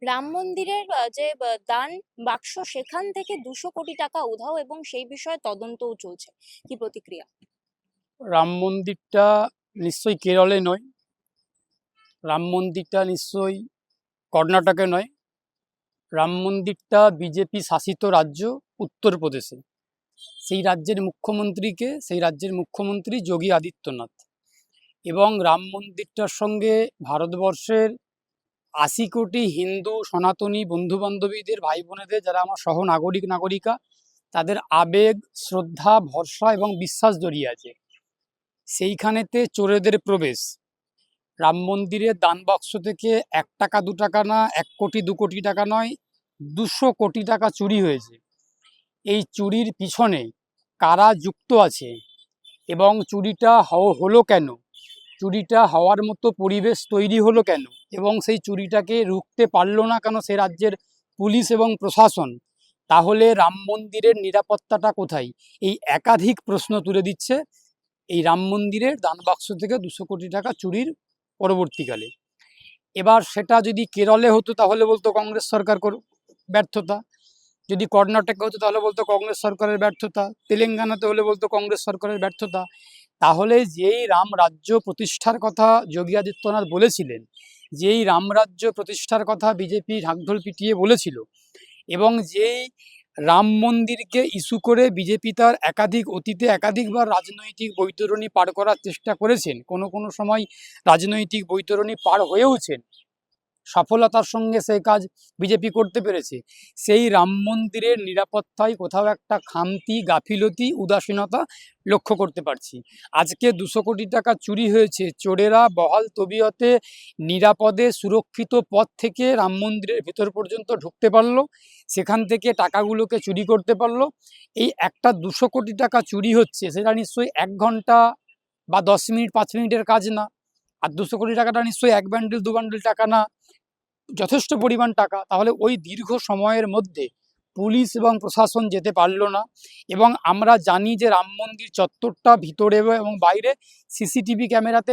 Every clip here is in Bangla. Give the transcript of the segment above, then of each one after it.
রাম মন্দিরের যে দান বাক্স সেখান থেকে 200 কোটি টাকা উধাও এবং সেই বিষয়ে তদন্তও চলছে। কি প্রতিক্রিয়া? রাম মন্দিরটা নিশ্চয়ই কেরলে নয়, রাম মন্দিরটা নিশ্চয়ই কর্ণাটকে নয়, রাম মন্দিরটা বিজেপি শাসিত রাজ্য উত্তরপ্রদেশে। সেই রাজ্যের মুখ্যমন্ত্রী যোগী আদিত্যনাথ। এবং রাম মন্দিরটার সঙ্গে ভারতবর্ষের 80 কোটি হিন্দু সনাতনী বন্ধু বান্ধবীদের, ভাই বোনেদের, যারা আমার নাগরিকা, তাদের আবেগ, শ্রদ্ধা, ভরসা এবং বিশ্বাস জড়িয়ে আছে। সেইখানেতে চোরেদের প্রবেশ। রাম মন্দিরের দান বাক্স থেকে 1 টাকা 2 টাকা না, 1 কোটি 2 কোটি টাকা নয়, 200 কোটি টাকা চুরি হয়েছে। এই চুরির পিছনে কারা যুক্ত আছে এবং চুরিটা হলো কেন, চুরিটা হওয়ার মতো পরিবেশ তৈরি হলো কেন, এবং সেই চুরিটাকে রুখতে পারলো না কেন সে রাজ্যের পুলিশ এবং প্রশাসন, তাহলে রাম মন্দিরের নিরাপত্তাটা কোথায়? এই একাধিক প্রশ্ন তুলে দিচ্ছে এই রাম মন্দিরের দান বাক্স থেকে 200 কোটি টাকা চুরির পরবর্তীকালে। এবার সেটা যদি কেরলে হতো তাহলে বলতো কংগ্রেস সরকার ব্যর্থতা, যদি কর্ণাটকে হতো তাহলে বলতো কংগ্রেস সরকারের ব্যর্থতা, তেলেঙ্গানাতে হলে বলতো কংগ্রেস সরকারের ব্যর্থতা। তাহলে যেই রাম রাজ্য প্রতিষ্ঠার কথা যোগী আদিত্যনাথ বলেছিলেন, যেই রাম রাজ্য প্রতিষ্ঠার কথা বিজেপি ঢাকঢোল পিটিয়ে বলেছিল, এবং যেই রাম মন্দিরকে ইস্যু করে বিজেপি তার অতীতে একাধিকবার রাজনৈতিক বৈতরণী পার করার চেষ্টা করেছেন, কোনো কোনো সময় রাজনৈতিক বৈতরণী পার হয়েওছেন, সফলতার সঙ্গে সেই কাজ বিজেপি করতে পেরেছে। সেই রাম মন্দিরের নিরাপত্তায় কোথাও একটা খামতি, গাফিলতি, উদাসীনতা লক্ষ্য করতে পারছি। আজকে 200 কোটি টাকা চুরি হয়েছে, চোরেরা বহাল তবিয়তে নিরাপদে সুরক্ষিত পথ থেকে রাম মন্দিরের ভেতর পর্যন্ত ঢুকতে পারলো, সেখান থেকে টাকাগুলোকে চুরি করতে পারলো। এই একটা 200 কোটি টাকা চুরি হচ্ছে, সেটা নিশ্চয়ই 1 ঘন্টা বা 10 মিনিট 5 মিনিটের কাজ না। আর 200 কোটি টাকাটা নিশ্চয়ই 1 বান্ডিল 2 বান্ডিল টাকা না, যথেষ্ট পরিমাণ টাকা। তাহলে ওই দীর্ঘ সময়ের মধ্যে পুলিশ এবং প্রশাসন যেতে পারলো না। এবং আমরা জানি যে রাম মন্দির চত্বরটা ভিতরে এবং বাইরে সিসিটিভি ক্যামেরাতে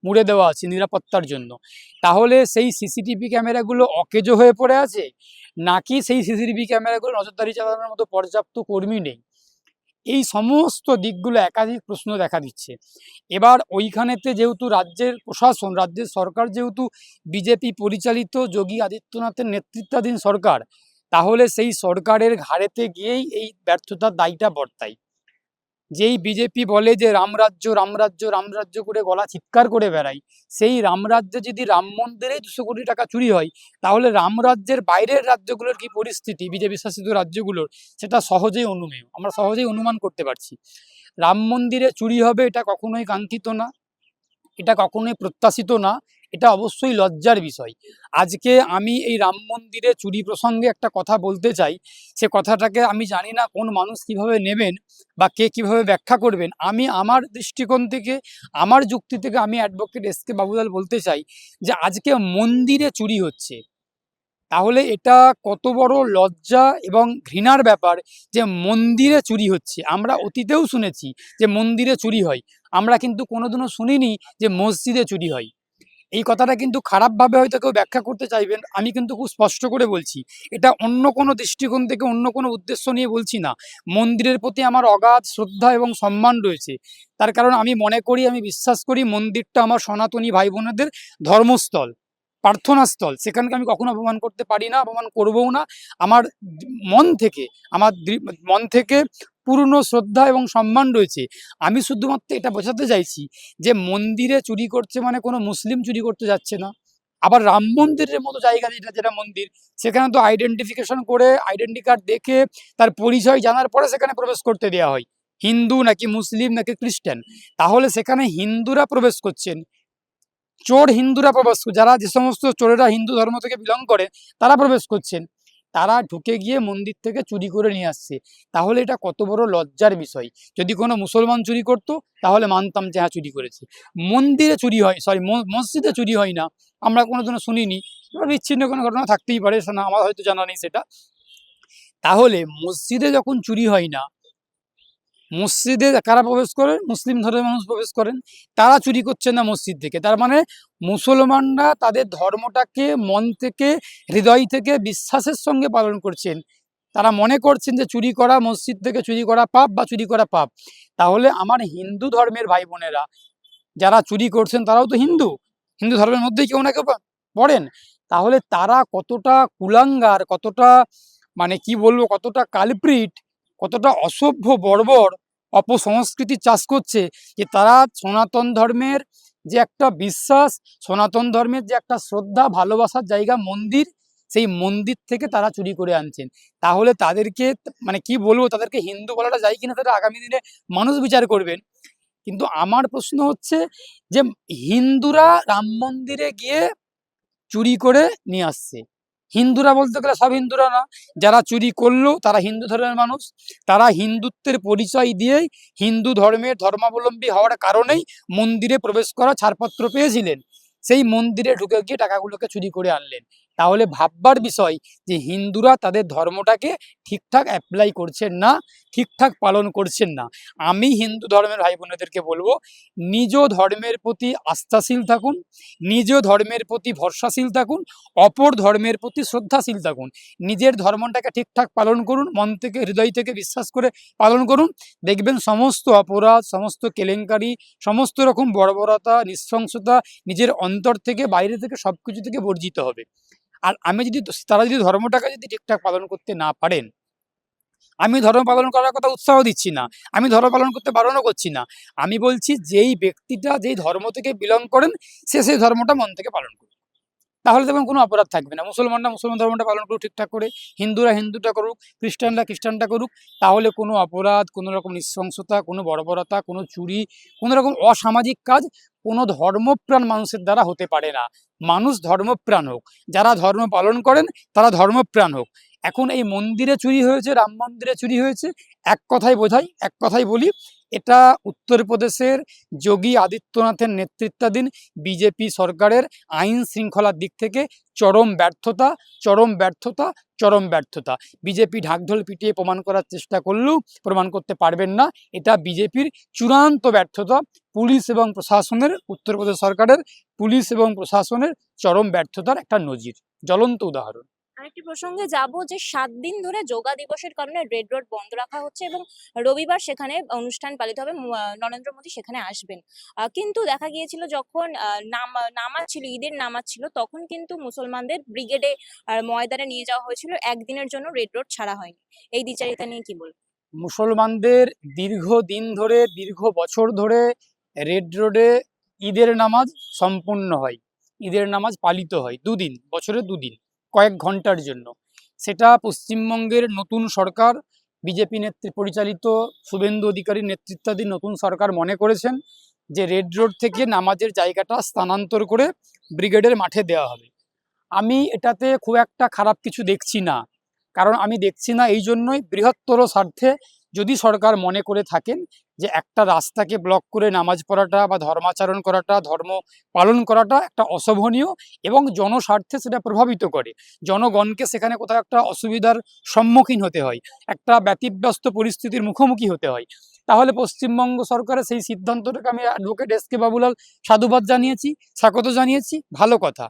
মুড়ে দেওয়া আছে নিরাপত্তার জন্য। তাহলে সেই সিসিটিভি ক্যামেরাগুলো অকেজো হয়ে পড়ে আছে, নাকি সেই সিসিটিভি ক্যামেরাগুলো নজরদারি চালানোর মতো পর্যাপ্ত কর্মী নেই? এই সমস্ত দিকগুলো একাধিক প্রশ্ন দেখা দিচ্ছে। এবার ওইখানেতে যেহেতু রাজ্যের প্রশাসন, রাজ্যের সরকার যেহেতু বিজেপি পরিচালিত যোগী আদিত্যনাথের নেতৃত্বাধীন সরকার, তাহলে সেই সরকারের ঘাড়েতে গিয়েই এই ব্যর্থতার দায়টা বর্তায়। যেই বিজেপি বলে যে রামরাজ্য রামরাজ্য রামরাজ্য করে গলা চিৎকার করে বেড়ায়, সেই রামরাজ্যে যদি রাম মন্দিরে 200 কোটি টাকা চুরি হয়, তাহলে রামরাজ্যের বাইরের রাজ্যগুলোর কি পরিস্থিতি, বিজেপি শাসিত রাজ্যগুলোর, সেটা আমরা সহজেই অনুমান করতে পারছি। রাম মন্দিরে চুরি হবে এটা কখনোই কাঙ্ক্ষিত না, এটা কখনোই প্রত্যাশিত না, এটা অবশ্যই লজ্জার বিষয়। আজকে আমি এই রাম মন্দিরে চুরি প্রসঙ্গে একটা কথা বলতে চাই, সে কথাটাকে আমি জানি না কোন মানুষ কিভাবে নেবেন বা কে কিভাবে ব্যাখ্যা করবেন। আমি আমার দৃষ্টিকোণ থেকে, আমার যুক্তি থেকে আমি অ্যাডভোকেট এস.কে বাবুলাল বলতে চাই যে আজকে মন্দিরে চুরি হচ্ছে, তাহলে এটা কত বড় লজ্জা এবং ঘৃণার ব্যাপার যে মন্দিরে চুরি হচ্ছে। আমরা অতীতেও শুনেছি যে মন্দিরে চুরি হয়, আমরা কিন্তু কোনোদিনও শুনিনি যে মসজিদে চুরি হয়। এই কথাটা কিন্তু খারাপভাবে হয়তো কেউ ব্যাখ্যা করতে চাইবেন, আমি কিন্তু খুব স্পষ্ট করে বলছি, এটা অন্য কোনো দৃষ্টিকোণ থেকে, অন্য কোনো উদ্দেশ্য নিয়ে বলছি না। মন্দিরের প্রতি আমার অগাধ শ্রদ্ধা এবং সম্মান রয়েছে, তার কারণ আমি মনে করি, আমি বিশ্বাস করি মন্দিরটা আমার সনাতনী ভাই বোনেদের ধর্মস্থল, প্রার্থনাস্থল। সেখানকে আমি কখনো অপমান করতে পারি না, অপমান করবও না। আমার মন থেকে, আমার মন থেকে পূর্ণ শ্রদ্ধা এবং সম্মান রয়েছে। আমি শুধুমাত্র এটা বোঝাতে চাইছি যে মন্দিরে চুরি করছে মানে কোনো মুসলিম চুরি করতে যাচ্ছে না। আবার রাম মন্দিরের মতো জায়গা, যেটা মন্দির, সেখানে তো আইডেন্টিফিকেশন করে, আইডেন্টি কার্ড দেখে, তার পরিচয় জানার পরে সেখানে প্রবেশ করতে দেওয়া হয়, হিন্দু নাকি মুসলিম নাকি খ্রিস্টান। তাহলে সেখানে হিন্দুরা প্রবেশ করছেন, চোর হিন্দুরা প্রবেশ, যে সমস্ত চোরেরা হিন্দু ধর্ম থেকে বিলং করে তারা প্রবেশ করছেন, তারা ঢুকে গিয়ে মন্দির থেকে চুরি করে নিয়ে আসছে। তাহলে এটা কত বড় লজ্জার বিষয়। যদি কোনো মুসলমান চুরি করতো তাহলে মানতাম যে হ্যাঁ চুরি করেছে। মন্দিরে চুরি হয়, মসজিদে চুরি হয় না, আমরা কোনোদিনও শুনিনি। এবার বিচ্ছিন্ন কোনো ঘটনা থাকতেই পারে, না আমার হয়তো জানা নেই সেটা। তাহলে মসজিদে যখন চুরি হয় না, মসজিদে কারা প্রবেশ করেন? মুসলিম ধর্মের মানুষ প্রবেশ করেন, তারা চুরি করছেন না মসজিদ থেকে। তার মানে মুসলমানরা তাদের ধর্মটাকে মন থেকে, হৃদয় থেকে বিশ্বাসের সঙ্গে পালন করছেন। তারা মনে করছেন যে চুরি করা, মসজিদ থেকে চুরি করা পাপ বা চুরি করা পাপ। তাহলে আমার হিন্দু ধর্মের ভাই বোনেরা যারা চুরি করছেন তারাও তো হিন্দু, হিন্দু ধর্মের মধ্যেই কেউ না কেউ পড়েন। তাহলে তারা কতটা কুলাঙ্গার, কতটা মানে কি বলবো, কতটা কালপ্রিট, কতটা অসভ্য বর্বর অপসংস্কৃতি চাষ করছে, যে তারা সনাতন ধর্মের যে একটা বিশ্বাস, সনাতন ধর্মের যে একটা শ্রদ্ধা ভালোবাসার জায়গা মন্দির, সেই মন্দির থেকে তারা চুরি করে আনছেন। তাহলে তাদেরকে মানে কি বলবো, তাদেরকে হিন্দু বলাটা যায় কিনা তারা আগামী দিনে মানুষ বিচার করবেন। কিন্তু আমার প্রশ্ন হচ্ছে যে হিন্দুরা রাম মন্দিরে গিয়ে চুরি করে নিয়ে আসছে। হিন্দুরা বলতে গেলে সব হিন্দুরা না, যারা চুরি করলো তারা হিন্দু ধর্মের মানুষ। তারা হিন্দুত্বের পরিচয় দিয়েই, হিন্দু ধর্মের ধর্মাবলম্বী হওয়ার কারণেই মন্দিরে প্রবেশ করা ছাড়পত্র পেয়েছিলেন। সেই মন্দিরে ঢুকে গিয়ে টাকাগুলোকে চুরি করে আনলেন। তাহলে ভাববার বিষয় যে হিন্দুরা তাদের ধর্মটাকে ঠিকঠাক অ্যাপ্লাই করছেন না, ঠিকঠাক পালন করছেন না। আমি হিন্দু ধর্মের ভাই বোনেদেরকে বলবো, নিজ ধর্মের প্রতি আস্থাশীল থাকুন, নিজ ধর্মের প্রতি ভরসাশীল থাকুন, অপর ধর্মের প্রতি শ্রদ্ধাশীল থাকুন। নিজের ধর্মটাকে ঠিকঠাক পালন করুন, মন থেকে, হৃদয় থেকে বিশ্বাস করে পালন করুন। দেখবেন সমস্ত অপরাধ, সমস্ত কেলেঙ্কারি, সমস্ত রকম বর্বরতা, নৃশংসতা নিজের অন্তর থেকে, বাইরে থেকে, সব কিছু থেকে বর্জিত হবে। আর তারা যদি ধর্মটাকে যদি ঠিকঠাক পালন করতে না পারেন, আমি ধর্ম পালন করার কথা উৎসাহ দিচ্ছি না, আমি ধর্ম পালন করতে বারণও করছি না। আমি বলছি যেই ব্যক্তিটা যেই ধর্ম থেকে বিলং করেন, সে সেই ধর্মটা মন থেকে পালন করুন। তাহলে তেমন কোনো অপরাধ থাকবে না। মুসলমানরা মুসলমান ধর্মটা পালন করুক ঠিকঠাক করে, হিন্দুরা হিন্দুটা করুক, খ্রিস্টানরা খ্রিস্টানটা করুক। তাহলে কোনো অপরাধ, কোনো রকম নৃশংসতা, কোনো বর্বরতা, কোনো চুরি, কোনো রকম অসামাজিক কাজ কোনো ধর্মপ্রাণ মানুষের দ্বারা হতে পারে না। মানুষ ধর্মপ্রাণ হোক, যারা ধর্ম পালন করেন তারা ধর্মপ্রাণ হোক। এখন এই মন্দিরে চুরি হয়েছে, রাম মন্দিরে চুরি হয়েছে, এক কথায় বোঝাই, এক কথায় বলি, এটা উত্তরপ্রদেশের যোগী আদিত্যনাথের নেতৃত্বাধীন বিজেপি সরকারের আইন শৃঙ্খলার দিক থেকে চরম ব্যর্থতা, চরম ব্যর্থতা, চরম ব্যর্থতা। বিজেপি ঢাকঢোল পিটিয়ে প্রমাণ করার চেষ্টা করলেও প্রমাণ করতে পারবেন না। এটা বিজেপির চূড়ান্ত ব্যর্থতা। পুলিশ এবং প্রশাসনের, উত্তরপ্রদেশ সরকারের পুলিশ এবং প্রশাসনের চরম ব্যর্থতার একটা নজির, জ্বলন্ত উদাহরণ। আরেকটি প্রসঙ্গে যাব যে 7 দিন ধরে যোগা দিবসের কারণে রেড রোড বন্ধ রাখা হচ্ছে এবং রবিবার সেখানে অনুষ্ঠান পালিত হবে। নরেন্দ্র মোদী সেখানে আসবেন। কিন্তু দেখা গিয়েছিল যখন নামাজ ছিল, ঈদের নামাজ ছিল, তখন কিন্তু মুসলমানদের ব্রিগেডে ময়দানে নিয়ে যাওয়া হয়েছিল। একদিনের জন্য রেড রোড ছাড়া হয়নি। এই দ্বিচারিতা নিয়ে কি বলবো? মুসলমানদের দীর্ঘদিন ধরে, দীর্ঘ বছর ধরে রেড রোডে ঈদের নামাজ সম্পূর্ণ হয়, ঈদের নামাজ পালিত হয় দুদিন, বছরে দুদিন, কয়েক ঘন্টার জন্য। সেটা পশ্চিমবঙ্গের নতুন সরকার, বিজেপি পরিচালিত শুভেন্দু অধিকারীর নেতৃত্বাধীন নতুন সরকার মনে করেছেন যে রেড রোড থেকে নামাজের জায়গাটা স্থানান্তর করে ব্রিগেডের মাঠে দেওয়া হবে। আমি এটাতে খুব একটা খারাপ কিছু দেখছি না। কারণ আমি দেখছি না এই জন্যই, বৃহত্তর স্বার্থে যদি সরকার মনে করে থাকেন যে একটা রাস্তাকে ব্লক করে নামাজ পড়াটা বা ধর্মাচরণ করাটা, ধর্ম পালন করাটা একটা অশোভনীয় এবং জনস্বার্থে সেটা প্রভাবিত করে, জনগণকে সেখানে কোথাও একটা অসুবিধার সম্মুখীন হতে হয়, একটা ব্যতিব্যস্ত পরিস্থিতির মুখোমুখি হতে হয়, তাহলে পশ্চিমবঙ্গ সরকারের সেই সিদ্ধান্তটাকে আমি অ্যাডভোকেট এস.কে বাবুলাল সাধুবাদ জানিয়েছি, স্বাগত জানিয়েছি, ভালো কথা।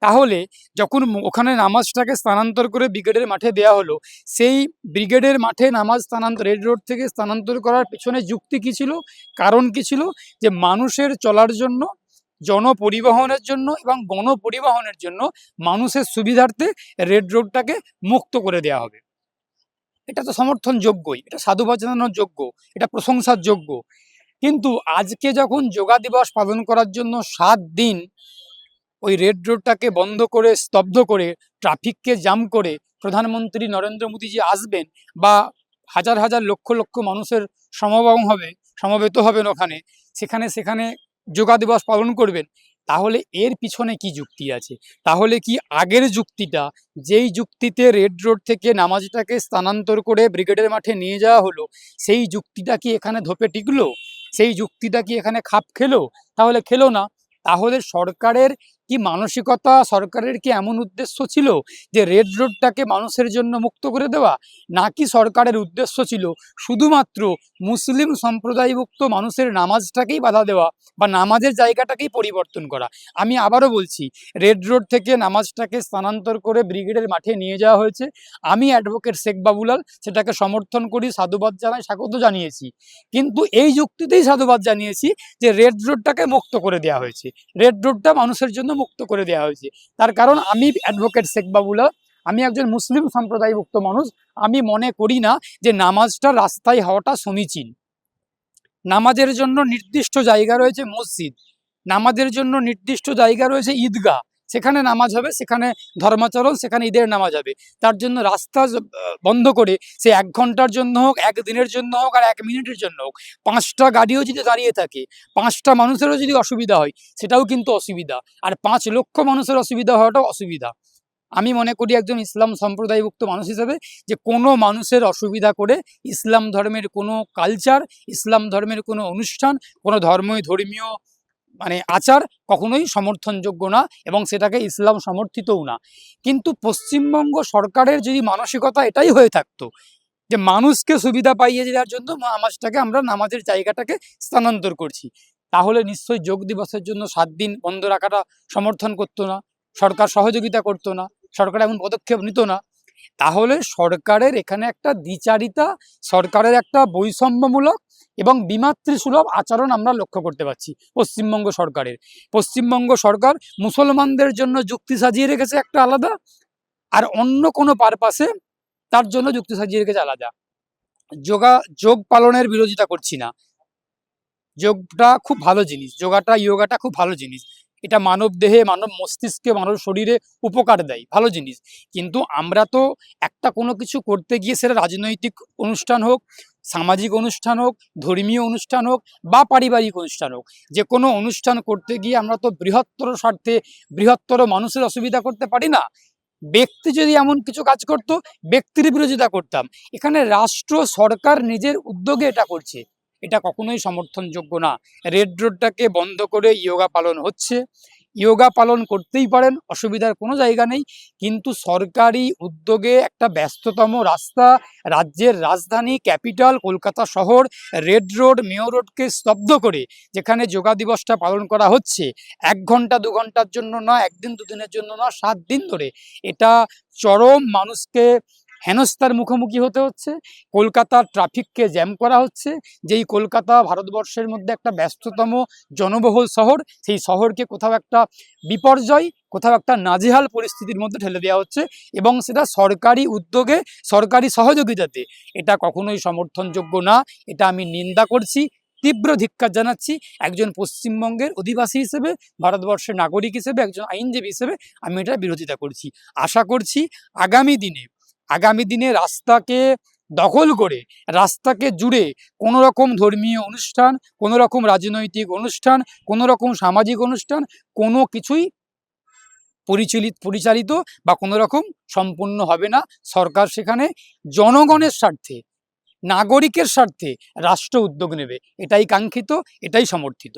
তাহলে যখন ওখানে নামাজটাকে স্থানান্তর করে ব্রিগেডের মাঠে দেওয়া হলো, সেই ব্রিগেডের মাঠে নামাজ স্থানান্তর, রেড রোড থেকে স্থানান্তর করার পিছনে যুক্তি কী ছিল, কারণ কী ছিল, যে মানুষের চলার জন্য, জনপরিবহনের জন্য এবং গণপরিবহনের জন্য মানুষের সুবিধার্থে রেড রোডটাকে মুক্ত করে দেওয়া হবে। এটা তো সমর্থনযোগ্যই, এটা সাধুবাদ জানানোর যোগ্য, এটা প্রশংসার যোগ্য। কিন্তু আজকে যখন যোগা দিবস পালন করার জন্য 7 দিন ওই রেড রোডটাকে বন্ধ করে, স্তব্ধ করে, ট্রাফিককে জাম করে প্রধানমন্ত্রী নরেন্দ্র মোদীজি আসবেন, বা হাজার হাজার লক্ষ লক্ষ মানুষের সমাগম হবে, সমবেত হবেন ওখানে, সেখানে যোগা দিবস পালন করবেন, তাহলে এর পিছনে কি যুক্তি আছে? তাহলে কি আগের যুক্তিটা, যেই যুক্তিতে রেড রোড থেকে নামাজটাকে স্থানান্তর করে ব্রিগেডের মাঠে নিয়ে যাওয়া হলো, সেই যুক্তিটা কি এখানে ধোপে টিকলো? সেই যুক্তিটা কি এখানে খাপ খেলো? তাহলে খেলো না। তাহলে সরকারের কি মানসিকতা সরকারের? কি এমন উদ্দেশ্য ছিল যে রেড রোডটাকে মানুষের জন্য মুক্ত করে দেওয়া, নাকি সরকারের উদ্দেশ্য ছিল শুধুমাত্র মুসলিম সম্প্রদায়ভুক্ত মানুষের নামাজটাকেই বাধা দেওয়া বা নামাজের জায়গাটাকেই পরিবর্তন করা? আমি আবারও বলছি, রেড রোড থেকে নামাজটাকে স্থানান্তর করে ব্রিগেডের মাঠে নিয়ে যাওয়া হয়েছে। আমি অ্যাডভোকেট শেখ বাবুলাল সেটাকে সমর্থন করি, সাধুবাদ জানাই, স্বাগত জানিয়েছি। কিন্তু এই যুক্তিতেই সাধুবাদ জানিয়েছি যে রেড রোডটাকে মুক্ত করে দেওয়া হয়েছে, রেড রোডটা মানুষের জন্য মুক্ত করে দেওয়া হয়েছে। তার কারণ আমি অ্যাডভোকেট শেখ বাবুলাল, আমি একজন মুসলিম সম্প্রদায়ভুক্ত মানুষ। আমি মনে করি না যে নামাজটা রাস্তায় হওয়াটা সমীচীন। নামাজের জন্য নির্দিষ্ট জায়গা রয়েছে মসজিদ, নামাজের জন্য নির্দিষ্ট জায়গা রয়েছে ঈদগাহ, সেখানে নামাজ হবে, সেখানে ধর্মাচরণ, সেখানে ঈদের নামাজ হবে। তার জন্য রাস্তা বন্ধ করে সে 1 ঘন্টার জন্য হোক, 1 দিনের জন্য হোক, আর 1 মিনিটের জন্য হোক, 5টা গাড়িও যদি দাঁড়িয়ে থাকে, 5টা মানুষেরও যদি অসুবিধা হয়, সেটাও কিন্তু অসুবিধা। আর 5 লক্ষ মানুষের অসুবিধা হওয়াটাও অসুবিধা। আমি মনে করি একজন ইসলাম সম্প্রদায়ভুক্ত মানুষ হিসেবে যে কোনো মানুষের অসুবিধা করে ইসলাম ধর্মের কোনো কালচার, ইসলাম ধর্মের কোনো অনুষ্ঠান, কোনো ধর্মীয় মানে আচার কখনোই সমর্থনযোগ্য না, এবং সেটাকে ইসলাম সমর্থিতও না। কিন্তু পশ্চিমবঙ্গ সরকারের যদি মানসিকতা এটাই হয়ে থাকতো যে মানুষকে সুবিধা পাইয়ে দেওয়ার জন্য আমরা নামাজের জায়গাটাকে স্থানান্তর করছি, তাহলে নিশ্চয়ই যোগ দিবসের জন্য 7 দিন বন্ধ রাখাটা সমর্থন করতো না, সরকার সহযোগিতা করতো না, সরকার এমন পদক্ষেপ নিত না। তাহলে সরকারের এখানে একটা দ্বিচারিতা, সরকারের একটা বৈষম্যমূলক এবং বিমাতৃসুলভ আচরণ আমরা লক্ষ্য করতে পারছি পশ্চিমবঙ্গ সরকারের। পশ্চিমবঙ্গ সরকার মুসলমানদের জন্য যুক্তি সাজিয়ে রেখেছে একটা আলাদা, আর অন্য কোনো পারপাসে তার জন্য যুক্তি সাজিয়ে রেখেছে আলাদা। যোগ পালনের বিরোধিতা করছি না, যোগটা খুব ভালো জিনিস, যোগাটা খুব ভালো জিনিস, এটা মানব দেহে, মানব মস্তিষ্কে, মানব শরীরে উপকার দেয়, ভালো জিনিস। কিন্তু আমরা তো একটা কোনো কিছু করতে গিয়ে, সেটা রাজনৈতিক অনুষ্ঠান হোক, সামাজিক অনুষ্ঠান হোক, ধর্মীয় অনুষ্ঠান হোক বা পারিবারিক অনুষ্ঠান হোক, যে কোনো অনুষ্ঠান করতে গিয়ে আমরা তো বৃহত্তর স্বার্থে বৃহত্তর মানুষের অসুবিধা করতে পারি না। ব্যক্তি যদি এমন কিছু কাজ করতো, ব্যক্তির বিরোধিতা করতাম। এখানে রাষ্ট্র, সরকার নিজের উদ্যোগে এটা করছে, এটা কখনোই সমর্থনযোগ্য না। রেড রোডটাকে বন্ধ করে ইয়োগা পালন হচ্ছে, ইয়োগা পালন করতেই পারেন, অসুবিধার কোনো জায়গা নেই। কিন্তু সরকারি উদ্যোগে একটা ব্যস্ততম রাস্তা, রাজ্যের রাজধানী ক্যাপিটাল কলকাতা শহর, রেড রোড, মেয়র রোডকে স্তব্ধ করে যেখানে যোগা দিবসটা পালন করা হচ্ছে, 1 ঘন্টা 2 ঘন্টার জন্য না, 1 দিন 2 দিনের জন্য না, 7 দিন ধরে, এটা চরম মানুষকে হেনস্থার মুখোমুখি হতে হচ্ছে। কলকাতার ট্রাফিককে জ্যাম করা হচ্ছে, যেই কলকাতা ভারতবর্ষের মধ্যে একটা ব্যস্ততম জনবহুল শহর, সেই শহরকে কোথাও একটা বিপর্যয়, কোথাও একটা নাজেহাল পরিস্থিতির মধ্যে ঠেলে দেওয়া হচ্ছে, এবং সেটা সরকারি উদ্যোগে, সরকারি সহযোগিতাতে। এটা কখনোই সমর্থনযোগ্য না, এটা আমি নিন্দা করছি, তীব্র ধিক্কার জানাচ্ছি। একজন পশ্চিমবঙ্গের অধিবাসী হিসেবে, ভারতবর্ষের নাগরিক হিসেবে, একজন আইনজীবী হিসেবে আমি এটা বিরোধিতা করছি। আশা করছি আগামী দিনে রাস্তাকে দখল করে, রাস্তাকে জুড়ে কোনো রকম ধর্মীয় অনুষ্ঠান, কোনো রকম রাজনৈতিক অনুষ্ঠান, কোনো রকম সামাজিক অনুষ্ঠান, কোনো কিছুই পরিচালিত বা কোনো রকম সম্পূর্ণ হবে না। সরকার সেখানে জনগণের স্বার্থে, নাগরিকের স্বার্থে রাষ্ট্র উদ্যোগ নেবে, এটাই কাঙ্ক্ষিত, এটাই সমর্থিত।